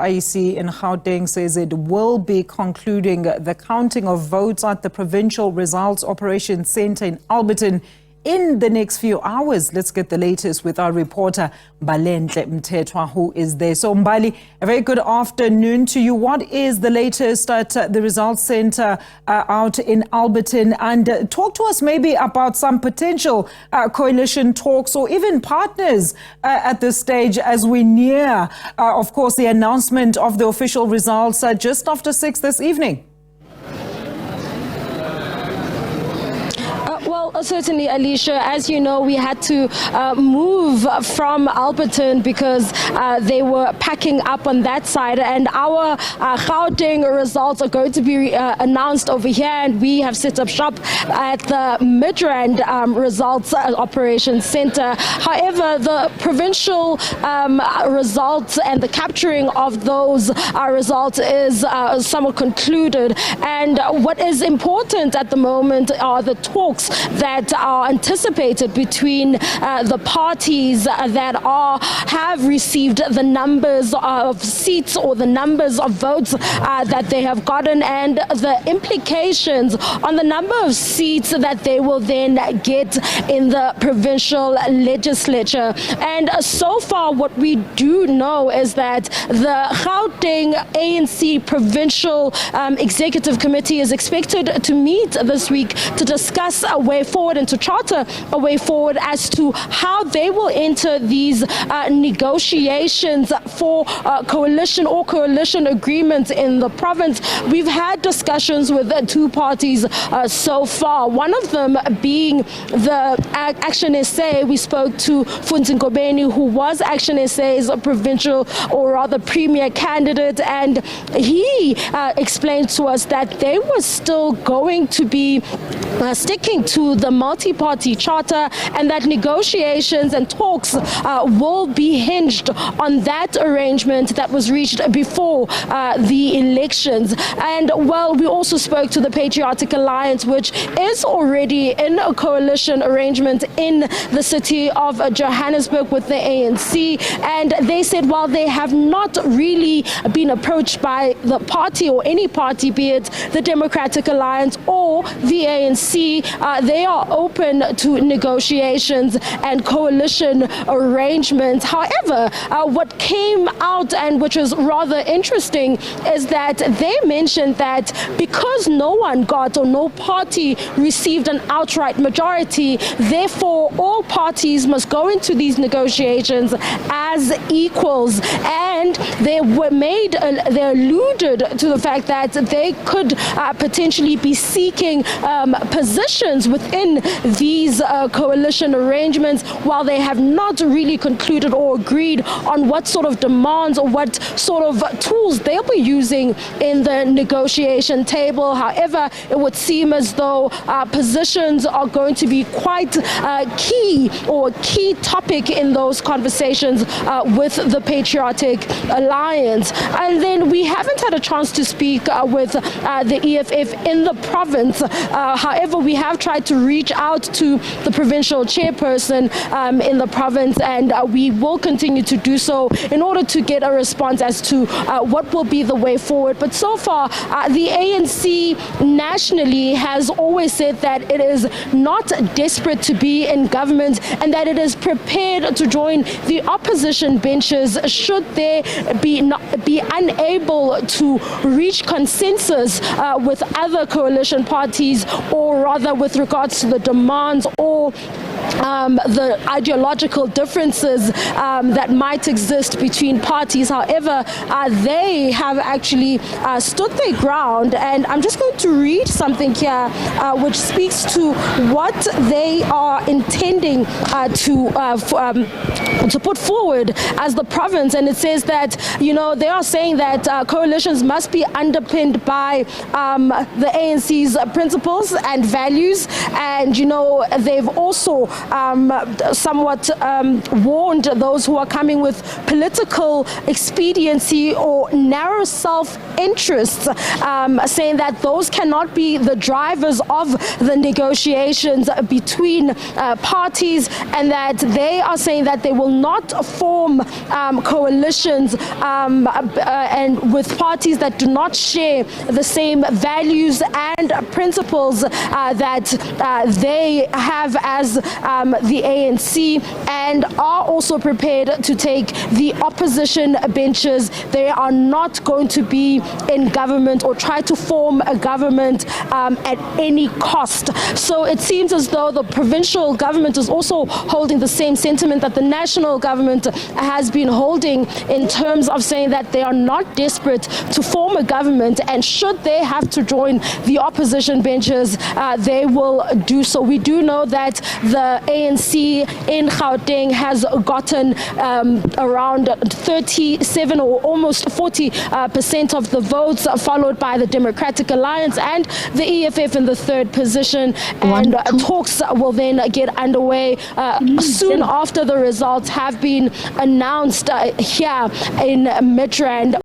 IEC in Gauteng says it will be concluding the counting of votes at the Provincial Results Operations Centre in Alberton in the next few hours. Let's get the latest with our reporter, Balentle Mthethwa, who is there. So, Mbali, a very good afternoon to you. What is the latest at the Results Centre out in Alberton? And talk to us maybe about some potential coalition talks or even partners at this stage as we near, of course, the announcement of the official results just after 6 this evening. Well, certainly, Alicia, as you know, we had to move from Alberton because they were packing up on that side, and our Gauteng results are going to be announced over here, and we have set up shop at the Midrand Results Operations Centre. However, the provincial results and the capturing of those results is somewhat concluded, and what is important at the moment are the talks that are anticipated between the parties that have received the numbers of seats or the numbers of votes that they have gotten, and the implications on the number of seats that they will then get in the provincial legislature. And so far, what we do know is that the Gauteng ANC Provincial Executive Committee is expected to meet this week to discuss a way forward and to charter a way forward as to how they will enter these negotiations for coalition or coalition agreements in the province. We've had discussions with two parties so far, one of them being the Action SA. We spoke to Funzi Ngobeni, who was Action SA's provincial or rather premier candidate, and he explained to us that they were still going to be sticking to the multi-party charter, and that negotiations and talks will be hinged on that arrangement that was reached before the elections. And well, we also spoke to the Patriotic Alliance, which is already in a coalition arrangement in the city of Johannesburg with the ANC, and they said while they have not really been approached by the party or any party, be it the Democratic Alliance or the ANC, they are open to negotiations and coalition arrangements. However, what came out and which was rather interesting is that they mentioned that because no one got or no party received an outright majority, therefore all parties must go into these negotiations as equals. And they alluded to the fact that they could potentially be seeking positions within these coalition arrangements, while they have not really concluded or agreed on what sort of demands or what sort of tools they'll be using in the negotiation table. However, it would seem as though positions are going to be quite key or a key topic in those conversations with the Patriotic Alliance. And then we haven't had a chance to speak with the EFF in the province. However, we have tried to reach out to the provincial chairperson in the province, and we will continue to do so in order to get a response as to what will be the way forward. But so far, the ANC nationally has always said that it is not desperate to be in government and that it is prepared to join the opposition benches should they be unable to reach consensus with other coalition parties, or rather with regards to the demands or the ideological differences that might exist between parties. However, they have actually stood their ground, and I'm just going to read something here which speaks to what they are intending to put forward as the province. And it says that, you know, they are saying that coalitions must be underpinned by the ANC's principles and values, and, you know, they've also somewhat warned those who are coming with political expediency or narrow self-interests, saying that those cannot be the drivers of the negotiations between parties, and that they are saying that they will not form coalitions and with parties that do not share the same values and principles that they have as the ANC, and are also prepared to take the opposition benches. They are not going to be in government or try to form a government at any cost. So it seems as though the provincial government is also holding the same sentiment that the national government has been holding, in terms of saying that they are not desperate to form a government, and should they have to join the opposition benches, they will do so. We do know that the ANC in Gauteng has gotten around 37 or almost 40% of the votes, followed by the Democratic Alliance and the EFF in the third position. And talks will then get underway soon after the results have been announced here in Midrand.